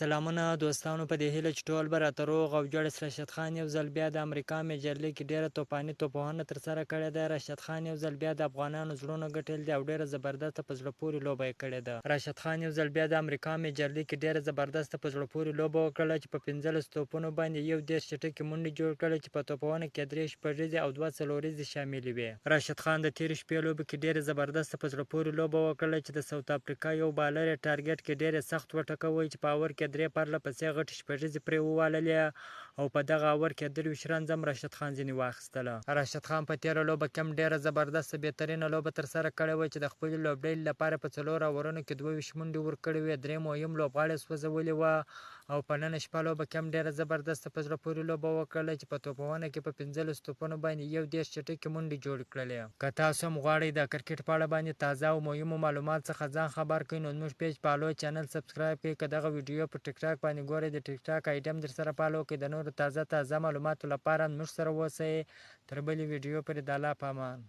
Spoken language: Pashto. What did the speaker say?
سلامونه دوستانو، په دې هیله چې ټول به راته روغ او جوړ یاست. راشد خان یو ځل بیا د امریکا میجر لیګ کې ډېره توپاني توپونه ترسره کړې ده. راشد خان یو ځل بیا د افغانانو زړونه ګټلي دي او ډېره زبردسته په زړه پورې لوبه یې کړې ده. راشد خان یو ځل بیا د امریکا میجر لیګ کې ډېره زبردسته په زړه پورې لوبه وکړه چې په 15 توپونو باندې 31 چټکې منډې جوړ کړې چې په توپونه کې 3 شپږیزې او 2 څلوریزې شاملې وې. راشد خان د تېرې شپې لوبې کې ډېره زبردسته په زړه پورې لوبه وکړه چې د ساوث افریقا یو بالر یې ټارګټ کې ډېر سخت وټکوي چې په اور کې 3 پرله پسې غټې شپږیزې پرې وواللې او په دغه اور کې 23 رنز هم راشد خان ځینې واخیستله. راشد خان په تېره لوبه کې هم ډېره زبردسته بهترینه لوبه ترسره کړې وه چې د خپلې لوبډلې لپاره په 4 اورونو کې 22 منډې ورکړې وې، 3 مهم لوبغاړي سوځولې وه او په نن شپه لوبه کې هم ډېره زبردسته په زړه پورې لوبه وکړله چې په توپونه کې په 15 توپونو باندې 31 چټکې منډې جوړې کړلې. که تاسو هم غواړئ د کرکټ په اړه باندې تازه او مهمو معلومات څخه ځان خبر کړئ نو زموږ پیج فالو چینل سبسکرایب کړئ. که دغه ویډیو په ټیک ټاک باندې ګورئ د ټیک ټاک آی ډي هم درسره فالو کړئ. د نورو تازه معلوماتو لپاره زموږ سره اوسئ. تر بلې ویډیو پورې د الله په امان.